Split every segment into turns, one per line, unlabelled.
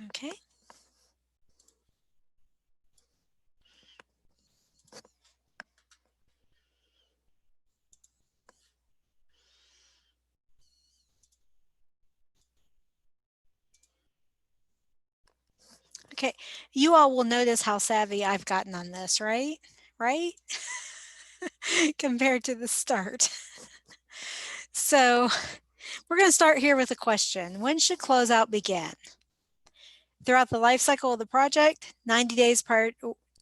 Okay. Okay, you all will notice how savvy I've gotten on this, right? Right? Compared to the start. So we're going to start here with a question. When should closeout begin? Throughout the life cycle of the project, 90 days prior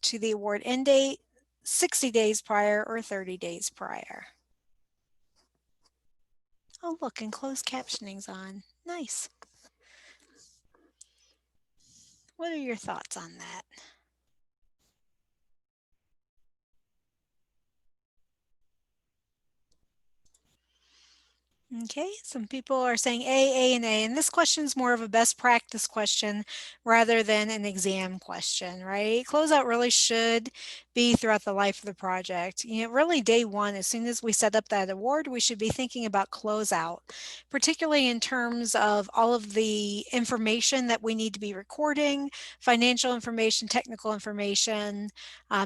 to the award end date, 60 days prior, or 30 days prior. Oh, look, and closed captioning's on. Nice. What are your thoughts on that? Okay, some people are saying A, and this question is more of a best practice question rather than an exam question, right? Closeout really should be throughout the life of the project. You know, really day one, as soon as we set up that award, we should be thinking about closeout, particularly in terms of all of the information that we need to be recording, financial information, technical information,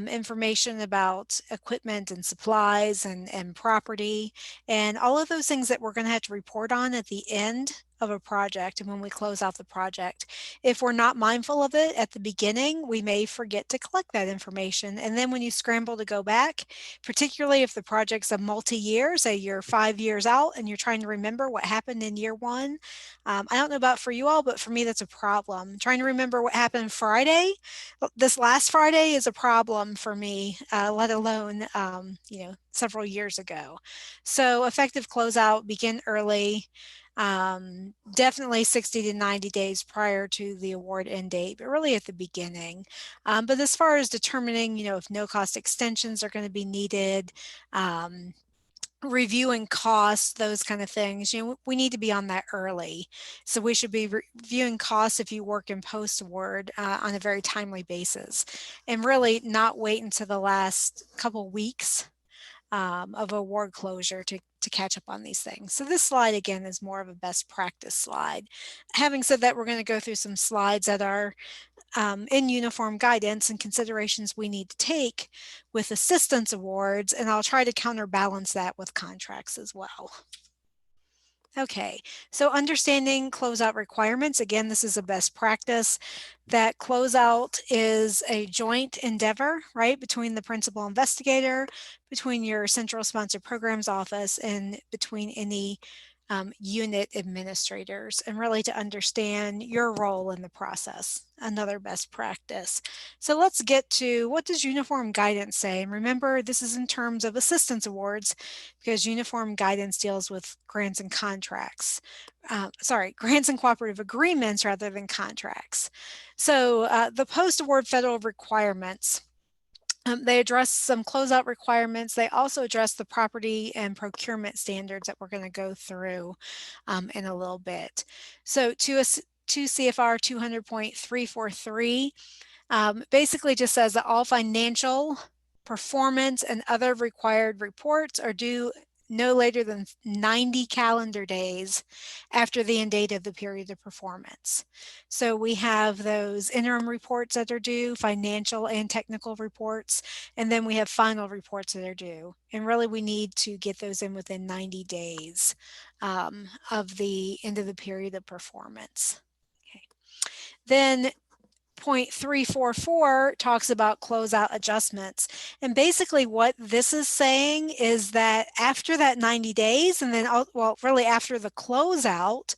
information about equipment and supplies and property, and all of those things that we're going to have to report on at the end of a project and when we close out the project. If we're not mindful of it at the beginning, we may forget to collect that information. And then when you scramble to go back, particularly if the project's a multi-year, say you're 5 years out and you're trying to remember what happened in year one, I don't know about for you all, but for me, that's a problem. Trying to remember what happened Friday, this last Friday is a problem for me, let alone, several years ago. So effective closeout, begin early, definitely 60 to 90 days prior to the award end date, but really at the beginning. But as far as determining, if no cost extensions are going to be needed, reviewing costs, those kind of things, we need to be on that early. So we should be reviewing costs if you work in post-award on a very timely basis, and really not wait until the last couple weeks of award closure to catch up on these things. So this slide again is more of a best practice slide. Having said that, we're going to go through some slides that are in uniform guidance and considerations we need to take with assistance awards, and I'll try to counterbalance that with contracts as well. Okay, so understanding closeout requirements. Again, this is a best practice. That closeout is a joint endeavor, right, between the principal investigator, between your central sponsored programs office, and between any unit administrators, and really to understand your role in the process, another best practice. So let's get to, what does uniform guidance say? And remember, this is in terms of assistance awards, because uniform guidance deals with grants and contracts. Grants and cooperative agreements rather than contracts. So the post-award federal requirements, they address some closeout requirements. They also address the property and procurement standards that we're going to go through in a little bit. So 2 CFR 200.343 basically just says that all financial, performance, and other required reports are due no later than 90 calendar days after the end date of the period of performance. So we have those interim reports that are due, financial and technical reports, and then we have final reports that are due. And really we need to get those in within 90 days of the end of the period of performance. Okay. Then 0.344 talks about closeout adjustments. And basically what this is saying is that after that 90 days, and then, well, really after the closeout,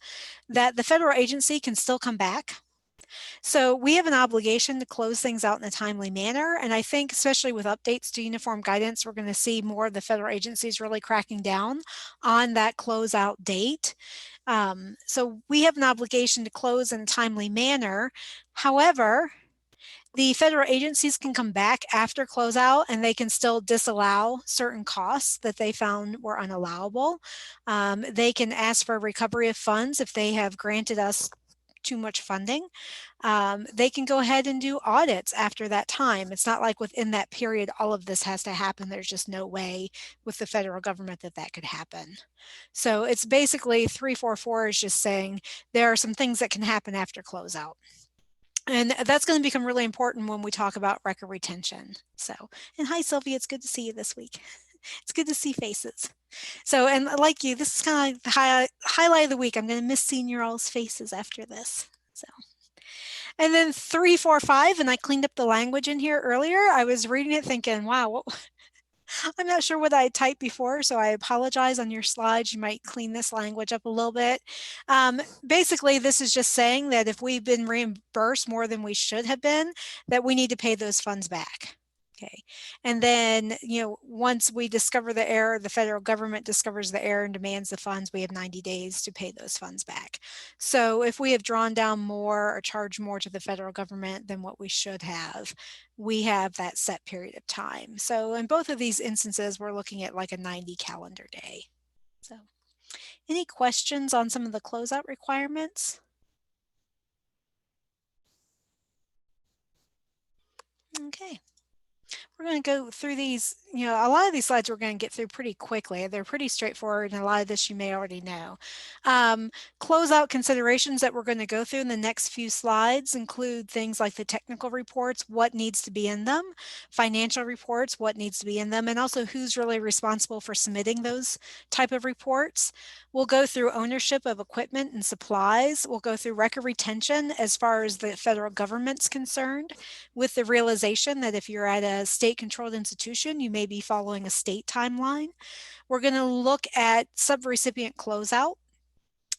that the federal agency can still come back. So we have an obligation to close things out in a timely manner. And I think especially with updates to uniform guidance, we're going to see more of the federal agencies really cracking down on that closeout date. So we have an obligation to close in a timely manner. However, the federal agencies can come back after closeout and they can still disallow certain costs that they found were unallowable. They can ask for recovery of funds if they have granted us too much funding. They can go ahead and do audits after that time. It's not like within that period all of this has to happen. There's just no way with the federal government that could happen. So it's basically 344 is just saying there are some things that can happen after closeout. And that's going to become really important when we talk about record retention. So, and hi Sylvia, it's good to see you this week. It's good to see faces. So, and like you, this is kind of like the highlight of the week. I'm going to miss seeing your all's faces after this. So, and then 3, 4, 5, and I cleaned up the language in here earlier. I was reading it thinking, wow, what, I'm not sure what I typed before, so I apologize. On your slides. You might clean this language up a little bit. Basically, this is just saying that if we've been reimbursed more than we should have been, that we need to pay those funds back. Okay. And then, once we discover the error, the federal government discovers the error and demands the funds, we have 90 days to pay those funds back. So if we have drawn down more or charged more to the federal government than what we should have, we have that set period of time. So in both of these instances, we're looking at like a 90 calendar day. So any questions on some of the closeout requirements? Okay. We're going to go through these, a lot of these slides we're going to get through pretty quickly. They're pretty straightforward, and a lot of this you may already know. Closeout considerations that we're going to go through in the next few slides include things like the technical reports, what needs to be in them, financial reports, what needs to be in them, and also who's really responsible for submitting those type of reports. We'll go through ownership of equipment and supplies. We'll go through record retention as far as the federal government's concerned, with the realization that if you're at a state-controlled institution, you may be following a state timeline. We're going to look at subrecipient closeout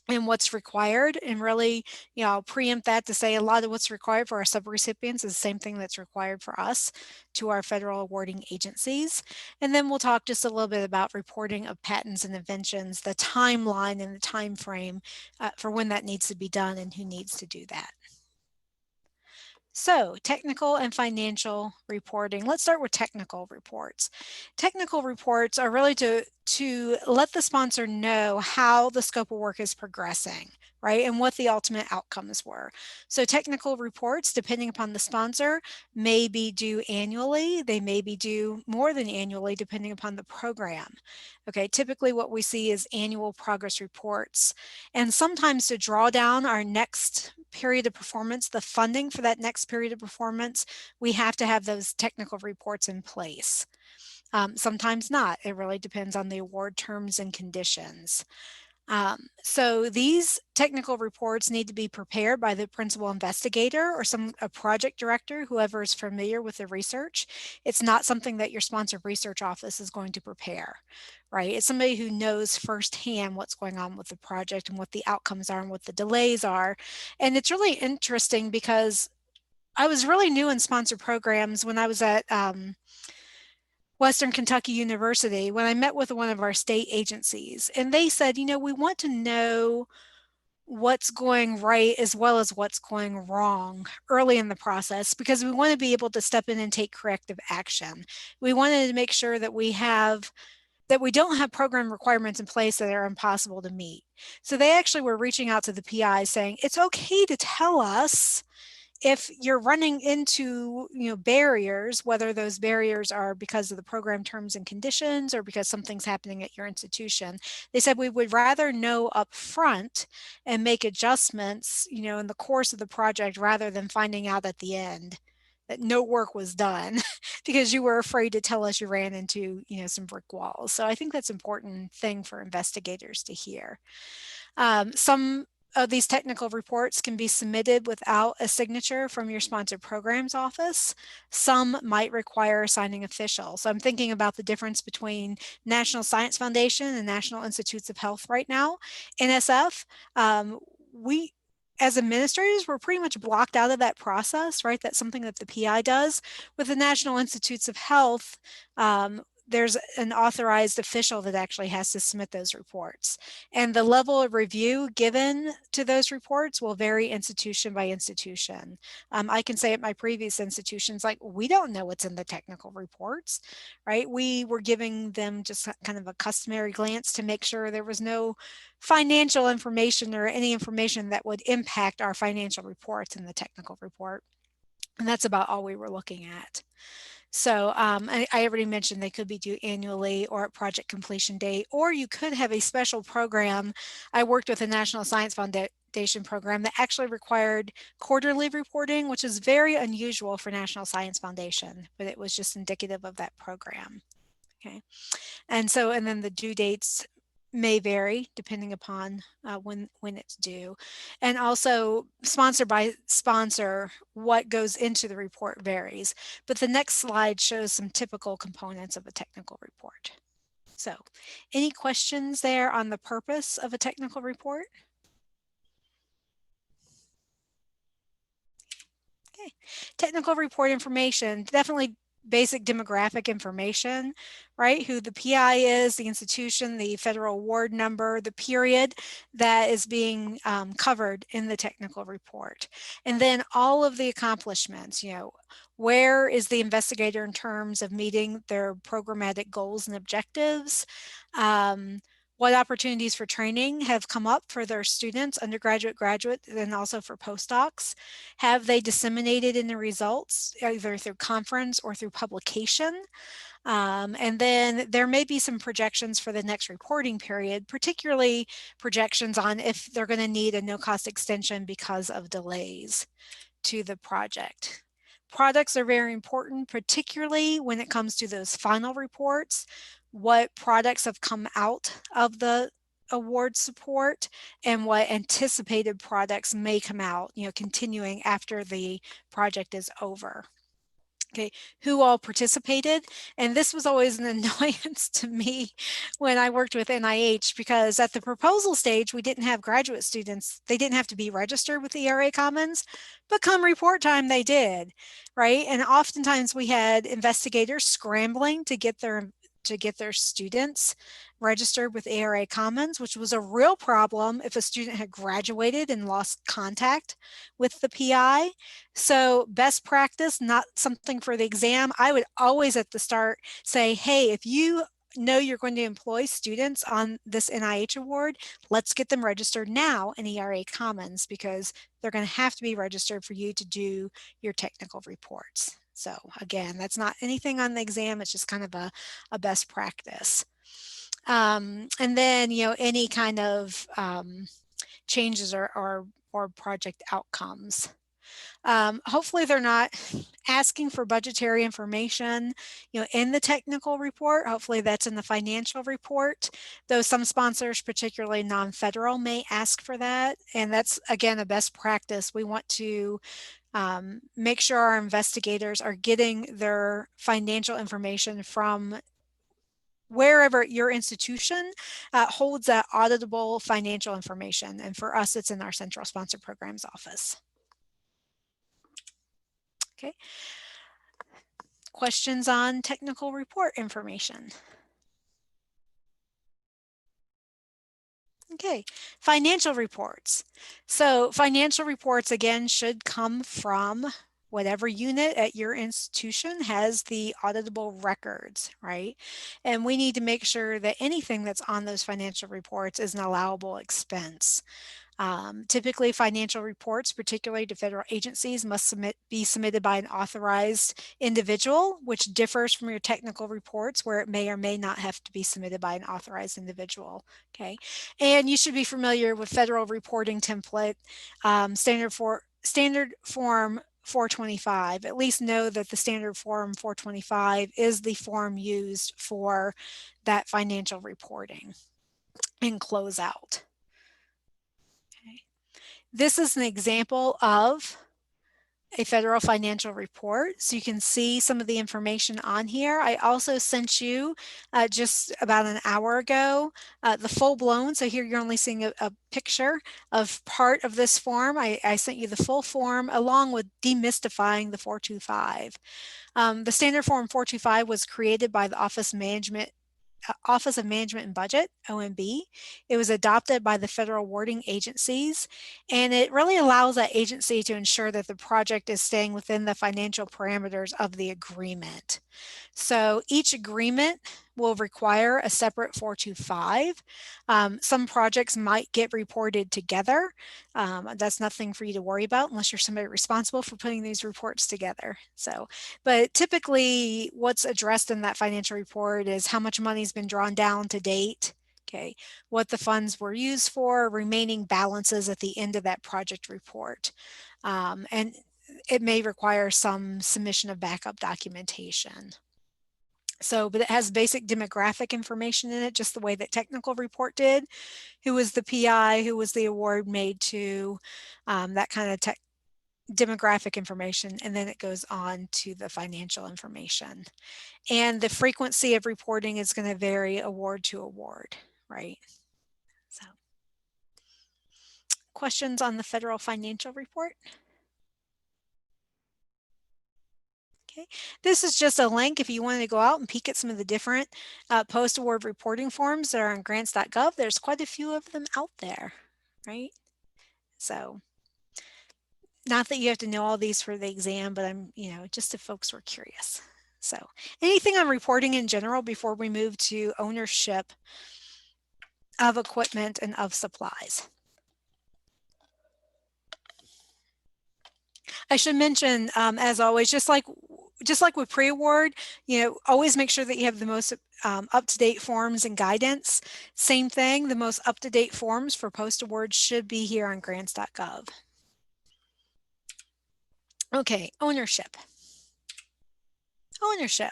and what's required, and really, I'll preempt that to say a lot of what's required for our subrecipients is the same thing that's required for us to our federal awarding agencies. And then we'll talk just a little bit about reporting of patents and inventions, the timeline and the time frame for when that needs to be done and who needs to do that. So technical and financial reporting. Let's start with technical reports. Technical reports are really to let the sponsor know how the scope of work is progressing, right? And what the ultimate outcomes were. So technical reports, depending upon the sponsor, may be due annually. They may be due more than annually, depending upon the program. Okay, typically what we see is annual progress reports. And sometimes to draw down our next period of performance, the funding for that next period of performance, we have to have those technical reports in place. Sometimes not. It really depends on the award terms and conditions. So these technical reports need to be prepared by the principal investigator or a project director, whoever is familiar with the research. It's not something that your sponsor research office is going to prepare, right? It's somebody who knows firsthand what's going on with the project and what the outcomes are and what the delays are. And it's really interesting because I was really new in sponsor programs when I was at Western Kentucky University, when I met with one of our state agencies, and they said, we want to know what's going right as well as what's going wrong early in the process, because we want to be able to step in and take corrective action. We wanted to make sure that we don't have program requirements in place that are impossible to meet. So they actually were reaching out to the PI saying, it's okay to tell us if you're running into barriers, whether those barriers are because of the program terms and conditions or because something's happening at your institution. They said we would rather know up front and make adjustments in the course of the project rather than finding out at the end that no work was done because you were afraid to tell us you ran into some brick walls. So I think that's an important thing for investigators to hear. Some of these technical reports can be submitted without a signature from your sponsored programs office. Some might require a signing official. So I'm thinking about the difference between National Science Foundation and National Institutes of Health right now. NSF, we as administrators, we're pretty much blocked out of that process, right? That's something that the PI does. With the National Institutes of Health, there's an authorized official that actually has to submit those reports. And the level of review given to those reports will vary institution by institution. I can say at my previous institutions, like, we don't know what's in the technical reports, right? We were giving them just kind of a customary glance to make sure there was no financial information or any information that would impact our financial reports in the technical report. And that's about all we were looking at. So I already mentioned they could be due annually or at project completion date, or you could have a special program. I worked with the National Science accreditation program that actually required quarterly reporting, which is very unusual for National Science Foundation, but it was just indicative of that program. Okay, and then the due dates may vary depending upon when it's due, and also sponsor by sponsor, what goes into the report varies. But the next slide shows some typical components of a technical report. So, any questions there on the purpose of a technical report? Okay, technical report information, definitely basic demographic information, right? Who the PI is, the institution, the federal award number, the period that is being covered in the technical report. And then all of the accomplishments, where is the investigator in terms of meeting their programmatic goals and objectives? What opportunities for training have come up for their students, undergraduate, graduate, and also for postdocs? Have they disseminated in the results, either through conference or through publication? And then there may be some projections for the next reporting period, particularly projections on if they're going to need a no-cost extension because of delays to the project. Products are very important, particularly when it comes to those final reports. What products have come out of the award support and what anticipated products may come out, continuing after the project is over. Okay, who all participated? And this was always an annoyance to me when I worked with NIH, because at the proposal stage, we didn't have graduate students. They didn't have to be registered with the ERA Commons, but come report time, they did, right? And oftentimes we had investigators scrambling to get their students registered with ARA Commons, which was a real problem if a student had graduated and lost contact with the PI. So best practice, not something for the exam. I would always at the start say, hey, if you know you're going to employ students on this NIH award, let's get them registered now in ERA Commons, because they're going to have to be registered for you to do your technical reports. So again, that's not anything on the exam, it's just kind of a best practice. And then, any kind of changes or project outcomes. Hopefully they're not asking for budgetary information, in the technical report. Hopefully that's in the financial report, though some sponsors, particularly non-federal, may ask for that. And that's, again, a best practice. We want to make sure our investigators are getting their financial information from wherever your institution holds that auditable financial information. And for us, it's in our Central Sponsor Programs office. Okay. Questions on technical report information? Okay, financial reports. So financial reports, again, should come from whatever unit at your institution has the auditable records, right? And we need to make sure that anything that's on those financial reports is an allowable expense. Typically, financial reports, particularly to federal agencies, must be submitted by an authorized individual, which differs from your technical reports, where it may or may not have to be submitted by an authorized individual. Okay, and you should be familiar with federal reporting template, standard form 425. At least know that the standard form 425 is the form used for that financial reporting in Closeout. This is an example of a federal financial report. So you can see some of the information on here. I also sent you just about an hour ago the full blown. So here you're only seeing a picture of part of this form. I sent you the full form along with demystifying the 425. The standard form 425 was created by the Office of Management and Budget, OMB. It was adopted by the federal awarding agencies, and it really allows that agency to ensure that the project is staying within the financial parameters of the agreement. So each agreement will require a separate 425. Some projects might get reported together. That's nothing for you to worry about unless you're somebody responsible for putting these reports together. So, but typically what's addressed in that financial report is how much money's been drawn down to date. Okay, what the funds were used for, remaining balances at the end of that project report. And it may require some submission of backup documentation. So, but it has basic demographic information in it, just the way that technical report did. Who was the PI, who was the award made to, that kind of demographic information, and then it goes on to the financial information. And the frequency of reporting is going to vary award to award, right? So, questions on the federal financial report? Okay, this is just a link if you want to go out and peek at some of the different post-award reporting forms that are on grants.gov. There's quite a few of them out there, right? So, not that you have to know all these for the exam, but I'm, just if folks were curious. So, anything on reporting in general before we move to ownership of equipment and of supplies? I should mention, as always, just like with pre-award, always make sure that you have the most up-to-date forms and guidance. Same thing, the most up-to-date forms for post-award should be here on grants.gov. Okay, ownership. Ownership.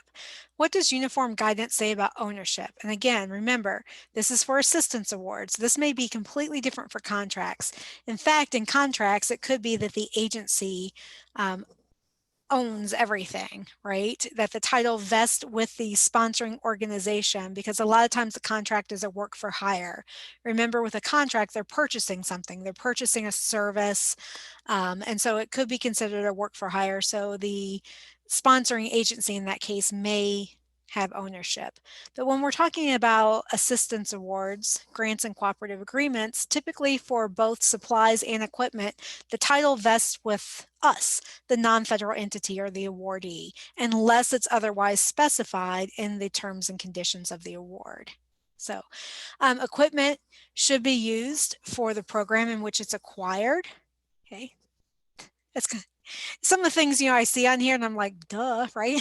What does uniform guidance say about ownership? And again, remember, this is for assistance awards. This may be completely different for contracts. In fact, in contracts, it could be that the agency owns everything, right? That the title vests with the sponsoring organization, because a lot of times the contract is a work for hire. Remember, with a contract, they're purchasing something. They're purchasing a service. And so it could be considered a work for hire. So the sponsoring agency in that case may have ownership. But when we're talking about assistance awards, grants and cooperative agreements, typically for both supplies and equipment, the title vests with us, the non-federal entity or the awardee, unless it's otherwise specified in the terms and conditions of the award. So equipment should be used for the program in which it's acquired. Okay, that's good. Some of the things, I see on here and I'm like, duh, right?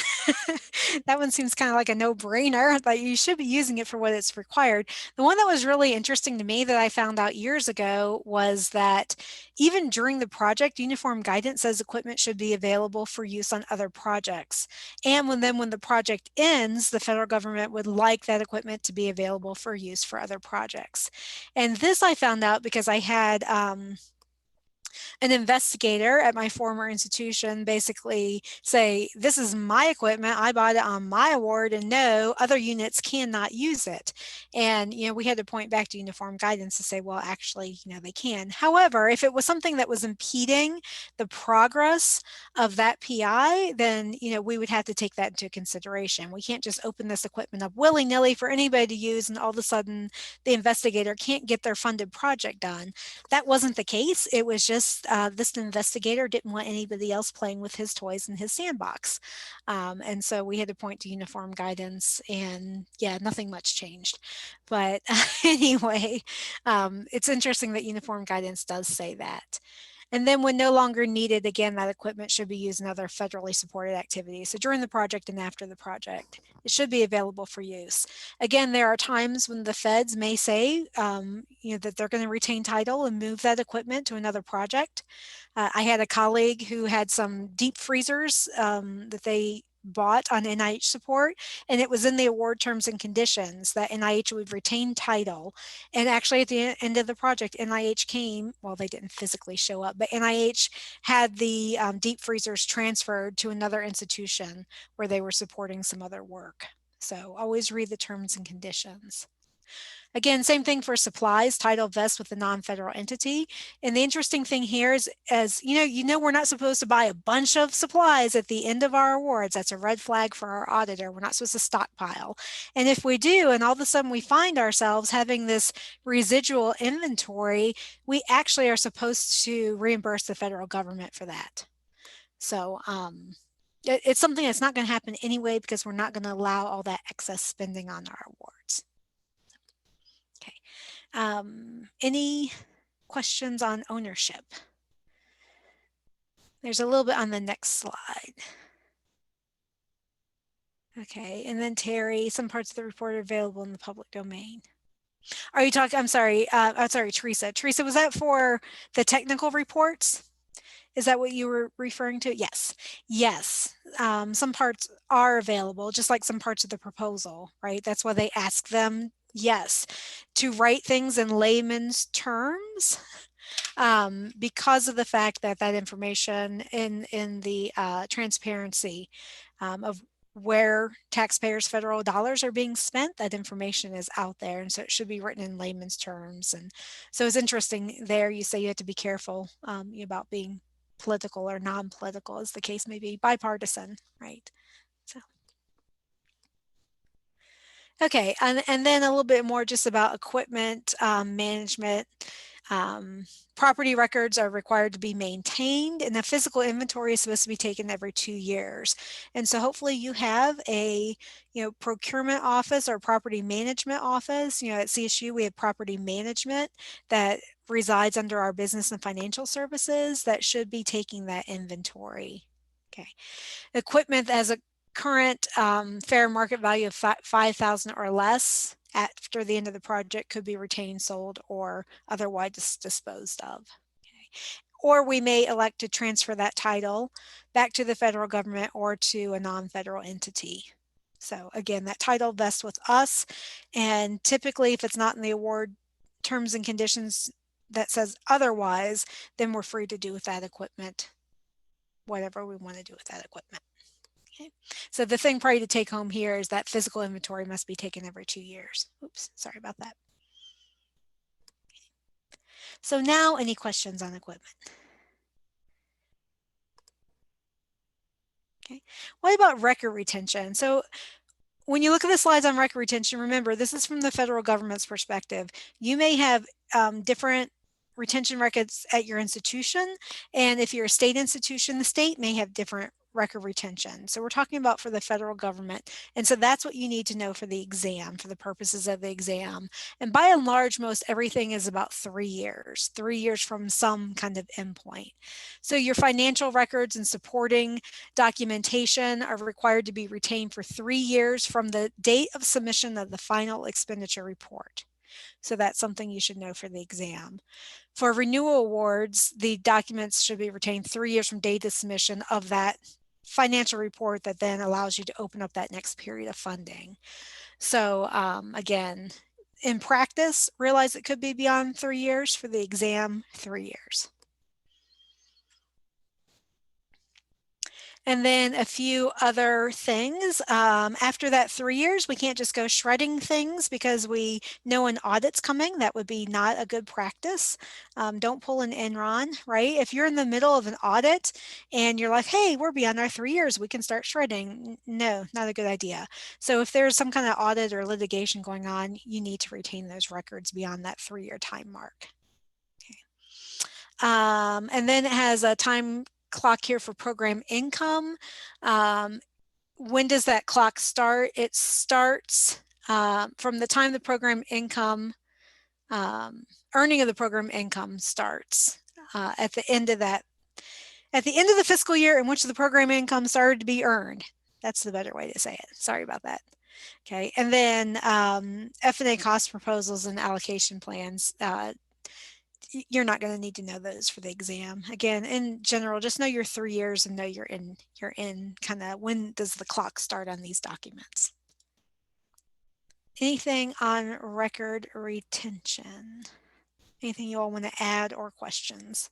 That one seems kind of like a no-brainer, but you should be using it for what it's required. The one that was really interesting to me that I found out years ago was that even during the project, uniform guidance says equipment should be available for use on other projects. And when the project ends, the federal government would like that equipment to be available for use for other projects. And this I found out because I had an investigator at my former institution basically say, this is my equipment, I bought it on my award, and no, other units cannot use it. And, we had to point back to uniform guidance to say, well, actually, they can. However, if it was something that was impeding the progress of that PI, then, we would have to take that into consideration. We can't just open this equipment up willy-nilly for anybody to use, and all of a sudden the investigator can't get their funded project done. That wasn't the case. It was just this investigator didn't want anybody else playing with his toys in his sandbox. And so we had to point to uniform guidance, and yeah, nothing much changed. But anyway, it's interesting that uniform guidance does say that. And then when no longer needed, again, that equipment should be used in other federally supported activities. So during the project and after the project, it should be available for use. Again, there are times when the feds may say, that they're going to retain title and move that equipment to another project. I had a colleague who had some deep freezers that they bought on NIH support, and it was in the award terms and conditions that NIH would retain title. And actually at the end of the project, NIH came, well, they didn't physically show up, but NIH had the deep freezers transferred to another institution where they were supporting some other work. So always read the terms and conditions. Again, same thing for supplies, title vests with the non-federal entity. And the interesting thing here is, as we're not supposed to buy a bunch of supplies at the end of our awards. That's a red flag for our auditor. We're not supposed to stockpile. And if we do, and all of a sudden we find ourselves having this residual inventory, we actually are supposed to reimburse the federal government for that. So it's something that's not going to happen anyway, because we're not going to allow all that excess spending on our awards. Okay. Any questions on ownership? There's a little bit on the next slide. Okay, and then Terry, some parts of the report are available in the public domain. Are you talking, I'm sorry, Teresa. Teresa, was that for the technical reports? Is that what you were referring to? Yes. Yes. Some parts are available, just like some parts of the proposal, right? That's why they ask them, yes, to write things in layman's terms, because of the fact that that information in the transparency of where taxpayers' federal dollars are being spent, that information is out there, and so it should be written in layman's terms. And so it's interesting there. You say you have to be careful about being political or non-political, as the case may be, bipartisan, right? So. Okay, and then a little bit more just about equipment management. Property records are required to be maintained, and the physical inventory is supposed to be taken every 2 years. And so hopefully you have a procurement office or property management office. At CSU we have property management that resides under our business and financial services that should be taking that inventory. Okay, equipment that has a current fair market value of $5,000 or less after the end of the project could be retained, sold, or otherwise disposed of. Okay. Or we may elect to transfer that title back to the federal government or to a non-federal entity. So again, that title vests with us, and typically if it's not in the award terms and conditions that says otherwise, then we're free to do with that equipment whatever we want to do with that equipment. Okay. So the thing probably to take home here is that physical inventory must be taken every 2 years. Oops, sorry about that. Okay. So now any questions on equipment? Okay. What about record retention? So when you look at the slides on record retention, remember this is from the federal government's perspective. You may have different retention records at your institution, and if you're a state institution, the state may have different record retention. So we're talking about for the federal government, and so that's what you need to know for the exam, for the purposes of the exam. And by and large, most everything is about 3 years, 3 years from some kind of endpoint. So your financial records and supporting documentation are required to be retained for 3 years from the date of submission of the final expenditure report. So that's something you should know for the exam. For renewal awards, the documents should be retained 3 years from date of submission of that financial report that then allows you to open up that next period of funding. So again, in practice, realize it could be beyond 3 years. For the exam, 3 years. And then a few other things. After that 3 years, we can't just go shredding things because we know an audit's coming. That would be not a good practice. Don't pull an Enron, right? If you're in the middle of an audit and you're like, hey, we're beyond our 3 years, we can start shredding. No, not a good idea. So if there's some kind of audit or litigation going on, you need to retain those records beyond that 3-year time mark. Okay. And then it has a time clock here for program income. When does that clock start? It starts from the time the program income, earning of the program income starts at the end of that, at the end of the fiscal year in which the program income started to be earned. That's the better way to say it. Sorry about that. Okay, and then F&A cost proposals and allocation plans. You're not going to need to know those for the exam. Again, in general, just know your 3 years and know you're in kind of when does the clock start on these documents. Anything on record retention? Anything you all want to add or questions?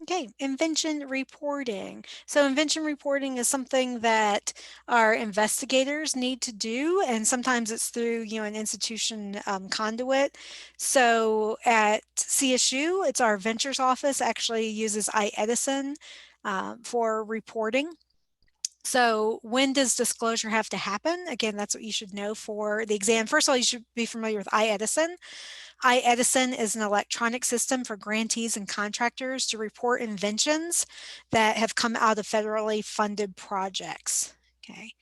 Okay, invention reporting. So invention reporting is something that our investigators need to do, and sometimes it's through an institution conduit. So at CSU, it's our ventures office actually uses iEdison for reporting. So when does disclosure have to happen? Again, that's what you should know for the exam. First of all, you should be familiar with iEdison. iEdison is an electronic system for grantees and contractors to report inventions that have come out of federally funded projects. Okay.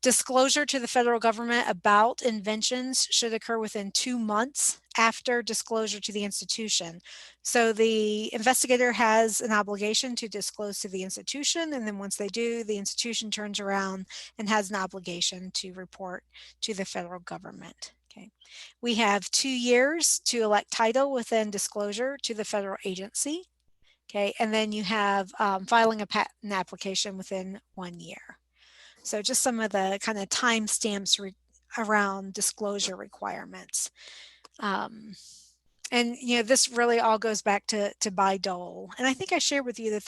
Disclosure to the federal government about inventions should occur within 2 months after disclosure to the institution. So the investigator has an obligation to disclose to the institution, and then once they do, the institution turns around and has an obligation to report to the federal government. Okay. We have 2 years to elect title within disclosure to the federal agency. Okay, and then you have filing a patent application within 1 year. So just some of the kind of timestamps around disclosure requirements. And you know, this really all goes back to Bayh-Dole. And I think I shared with you that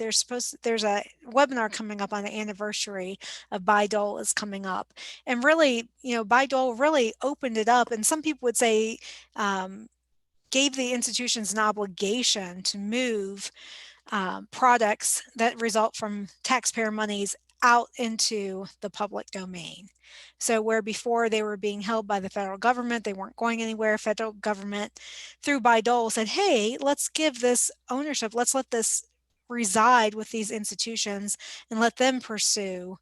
there's a webinar coming up on the anniversary of Bayh-Dole is coming up. And really, you know, Bayh-Dole really opened it up, and some people would say gave the institutions an obligation to move products that result from taxpayer monies out into the public domain. So where before they were being held by the federal government, they weren't going anywhere, federal government through Bayh-Dole said, hey, let's give this ownership, let's let this reside with these institutions and let them pursue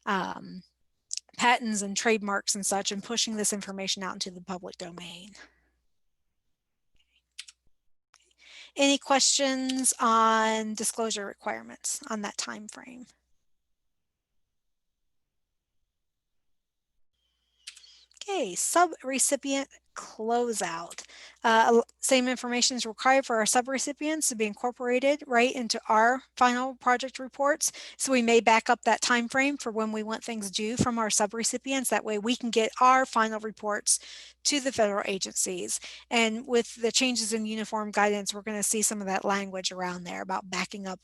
patents and trademarks and such, and pushing this information out into the public domain. Any questions on disclosure requirements on that time frame? Okay, subrecipient closeout. Same information is required for our subrecipients to be incorporated right into our final project reports. So we may back up that time frame for when we want things due from our subrecipients. That way we can get our final reports to the federal agencies. And with the changes in uniform guidance, we're going to see some of that language around there about backing up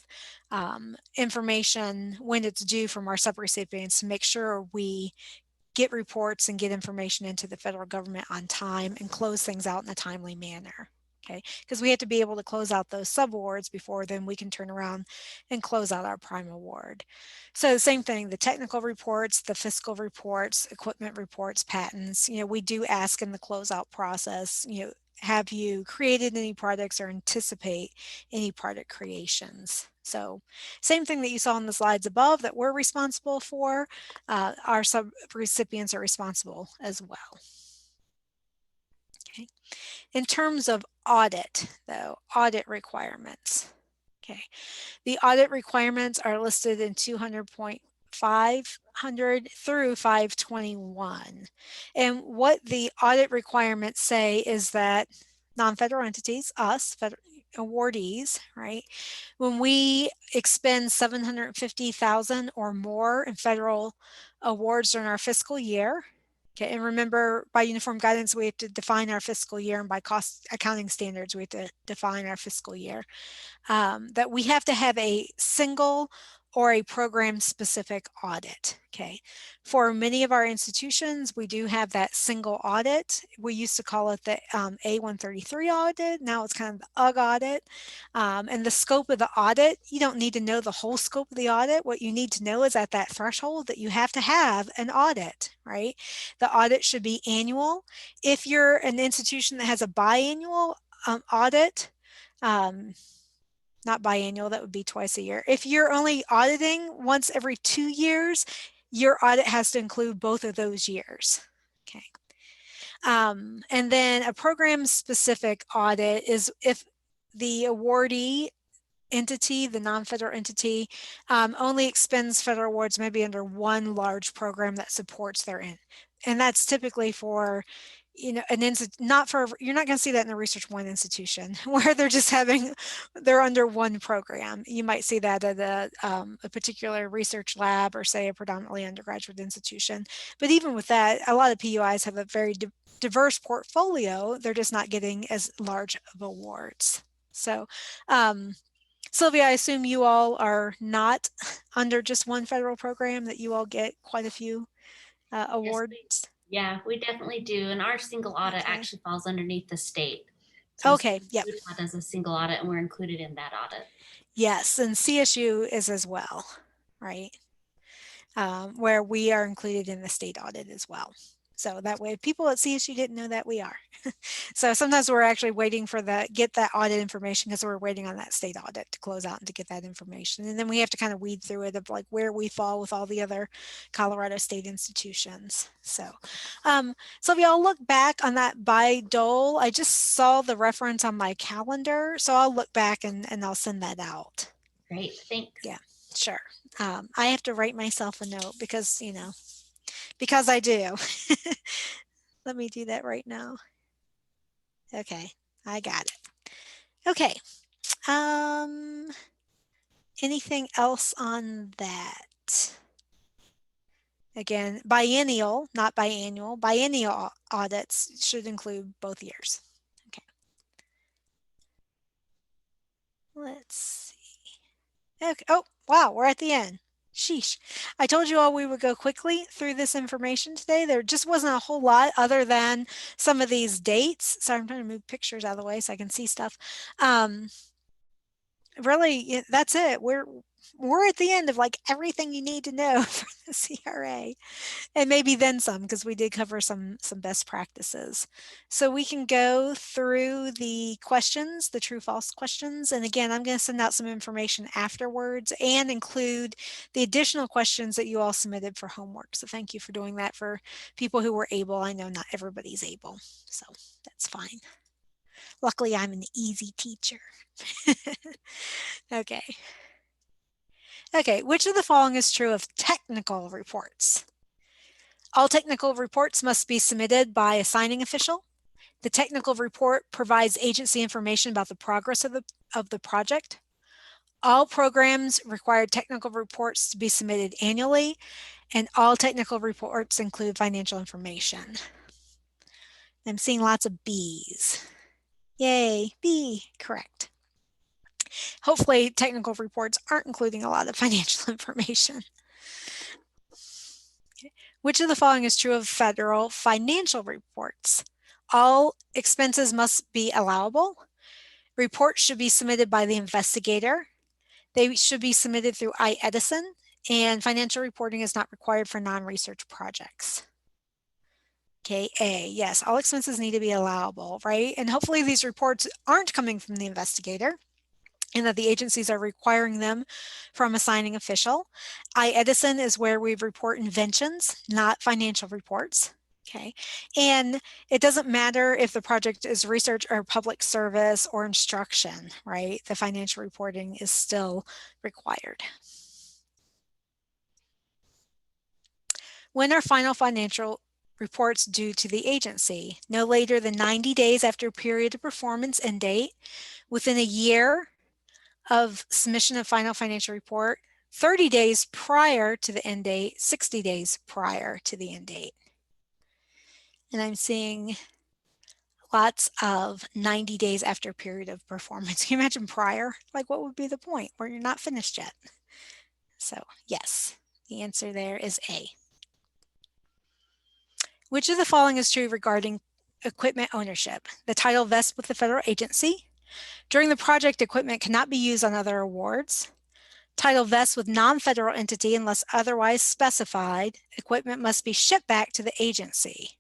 information when it's due from our subrecipients to make sure we get reports and get information into the federal government on time and close things out in a timely manner. Okay, because we have to be able to close out those subawards before then we can turn around and close out our prime award. So the same thing, the technical reports, the fiscal reports, equipment reports, patents, you know, we do ask in the closeout process, you know, have you created any products or anticipate any product creations? So same thing that you saw in the slides above that we're responsible for, our subrecipients are responsible as well. Okay. In terms of audit, though, audit requirements. Okay. The audit requirements are listed in 200.500 through 521. And what the audit requirements say is that non-federal entities, us, federal awardees, right? When we expend $750,000 or more in federal awards during our fiscal year, okay, and remember by uniform guidance, we have to define our fiscal year, and by cost accounting standards, we have to define our fiscal year, that we have to have a single or a program specific audit. Okay. For many of our institutions, we do have that single audit. We used to call it the A133 audit. Now it's kind of the UG audit. And the scope of the audit, you don't need to know the whole scope of the audit. What you need to know is at that threshold that you have to have an audit, right? The audit should be annual. If you're an institution that has a biannual audit, not biannual, that would be twice a year. If you're only auditing once every 2 years, your audit has to include both of those years. Okay. And then a program specific audit is if the awardee entity, the non-federal entity, only expends federal awards maybe under one large program that supports their end. And that's typically for, you know, not for, you're not going to see that in a Research One institution where they're just having, they're under one program. You might see that at a particular research lab or say a predominantly undergraduate institution. But even with that, a lot of PUIs have a very diverse portfolio. They're just not getting as large of awards. So, Sylvia, I assume you all are not under just one federal program, that you all get quite a few awards.
Yes, yeah, we definitely do. And our single audit actually falls underneath the state.
So okay, yep.
Utah does a single audit and we're included in that audit.
Yes, and CSU is as well, right? Where we are included in the state audit as well. So that way people at CSU didn't know that we are. So sometimes we're actually waiting for get that audit information because we're waiting on that state audit to close out and to get that information. And then we have to kind of weed through it of like where we fall with all the other Colorado state institutions. So if y'all look back on that by Dole, I just saw the reference on my calendar. So I'll look back and I'll send that out.
Great, thanks.
Yeah, sure. I have to write myself a note because, you know, because I do. Let me do that right now. Okay, I got it. Okay. Anything else on that? Again, biennial, not biannual. Biennial audits should include both years. Okay. Let's see. Okay. Oh, wow, we're at the end. Sheesh. I told you all we would go quickly through this information today. There just wasn't a whole lot other than some of these dates. Sorry, I'm trying to move pictures out of the way so I can see stuff. Really, that's it. We're at the end of like everything you need to know for the CRA, and maybe then some, because we did cover some best practices. So we can go through the questions, the true false questions. And again, I'm going to send out some information afterwards and include the additional questions that you all submitted for homework. So thank you for doing that for people who were able. I know not everybody's able, so that's fine. Luckily, I'm an easy teacher. Okay. Okay, which of the following is true of technical reports? All technical reports must be submitted by a signing official. The technical report provides agency information about the progress of the project. All programs require technical reports to be submitted annually, and all technical reports include financial information. I'm seeing lots of B's. Yay, B, correct. Hopefully technical reports aren't including a lot of financial information. Which of the following is true of federal financial reports? All expenses must be allowable. Reports should be submitted by the investigator. They should be submitted through iEdison, and financial reporting is not required for non-research projects. Okay, A, yes, all expenses need to be allowable, right? And hopefully these reports aren't coming from the investigator, and that the agencies are requiring them from a signing official. iEdison is where we report inventions, not financial reports. Okay, and it doesn't matter if the project is research or public service or instruction, right? The financial reporting is still required. When are final financial reports due to the agency? No later than 90 days after period of performance end date, within a year of submission of final financial report, 30 days prior to the end date, 60 days prior to the end date. And I'm seeing lots of 90 days after period of performance. Can you imagine prior? Like what would be the point where you're not finished yet? So yes, the answer there is A. Which of the following is true regarding equipment ownership? The title vests with the federal agency. During the project, equipment cannot be used on other awards. Title vests with non-federal entity unless otherwise specified. Equipment must be shipped back to the agency.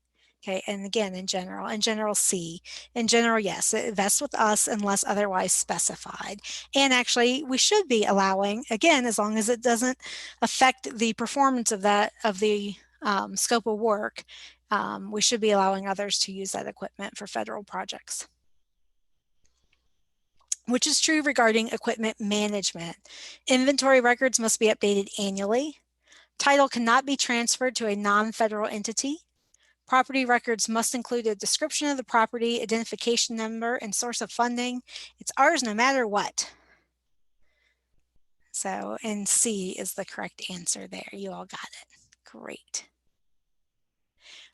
Okay, and again, in general C. In general, yes, it vests with us unless otherwise specified. And actually, we should be allowing, again, as long as it doesn't affect the performance of the scope of work, we should be allowing others to use that equipment for federal projects. Which is true regarding equipment management. Inventory records must be updated annually. Title cannot be transferred to a non-federal entity. Property records must include a description of the property, identification number, and source of funding. It's ours no matter what. So, and C is the correct answer there. You all got it. Great.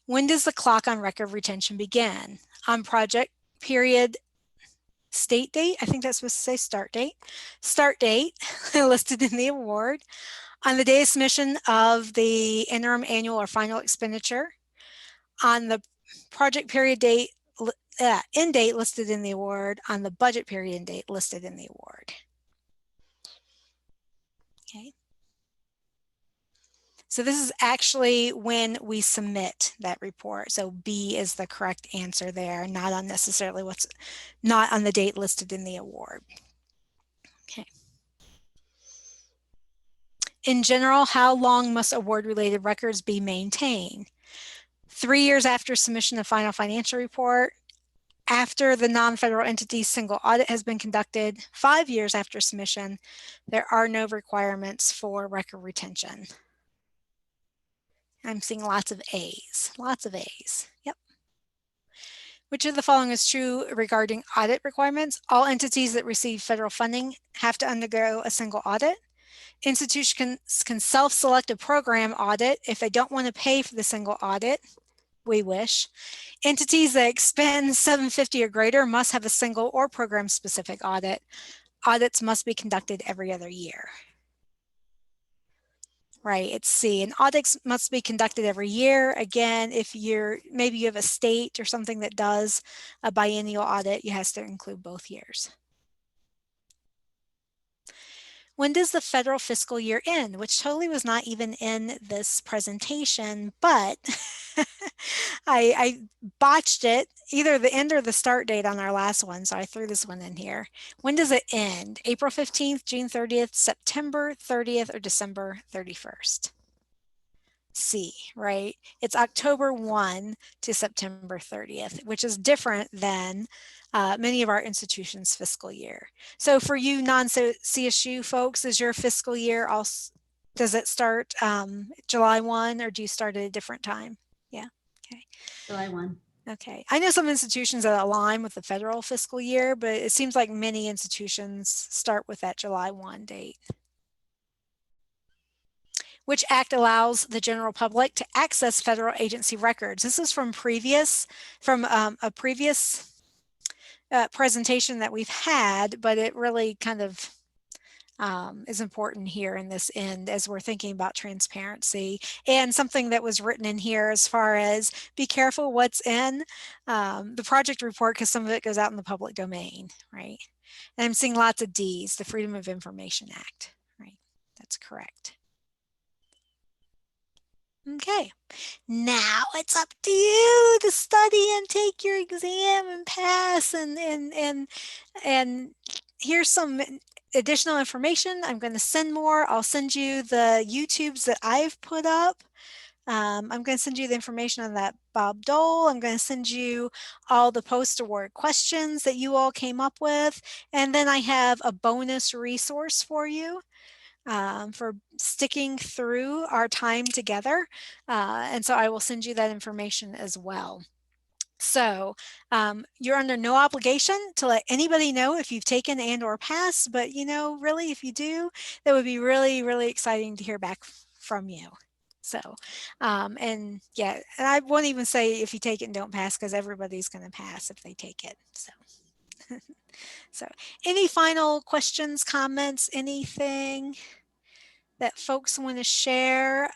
When does the clock on record retention begin? On project period state date, I think that's supposed to say start date. Start date listed in the award. On the day of submission of the interim, annual, or final expenditure. On the project period date, end date listed in the award. On the budget period end date listed in the award. Okay. So this is actually when we submit that report. So B is the correct answer there, not on necessarily what's not on the date listed in the award. Okay. In general, how long must award-related records be maintained? 3 years after submission of final financial report, after the non-federal entity's single audit has been conducted, 5 years after submission. There are no requirements for record retention. I'm seeing lots of A's, lots of A's. Yep. Which of the following is true regarding audit requirements? All entities that receive federal funding have to undergo a single audit. Institutions can self-select a program audit if they don't want to pay for the single audit. We wish. Entities that expend $750 or greater must have a single or program-specific audit. Audits must be conducted every other year. Right, it's C. And audits must be conducted every year. Again, if maybe you have a state or something that does a biennial audit, you have to include both years. When does the federal fiscal year end? Which totally was not even in this presentation, but I botched it, either the end or the start date on our last one, so I threw this one in here. When does it end? April 15th, June 30th, September 30th, or December 31st? C, right? It's October 1 to September 30th, which is different than many of our institutions' fiscal year. So for you non-CSU folks, is your fiscal year also, does it start July 1, or do you start at a different time? Yeah, okay.
July 1.
Okay, I know some institutions that align with the federal fiscal year, but it seems like many institutions start with that July 1 date. Which act allows the general public to access federal agency records? This is from a previous presentation that we've had, but it really kind of is important here in this end as we're thinking about transparency, and something that was written in here as far as be careful what's in the project report, because some of it goes out in the public domain, right? And I'm seeing lots of D's, the Freedom of Information Act, right? That's correct. Okay, now it's up to you to study and take your exam and pass, and here's some additional information. I'm going to send more. I'll send you the YouTubes that I've put up. I'm going to send you the information on that Bob Dole. I'm going to send you all the post-award questions that you all came up with. And then I have a bonus resource for you for sticking through our time together. And so I will send you that information as well. So you're under no obligation to let anybody know if you've taken and or passed, but really, if you do, that would be really, really exciting to hear back from you. So, and yeah, and I won't even say if you take it and don't pass, because everybody's going to pass if they take it. So, so any final questions, comments, anything that folks want to share?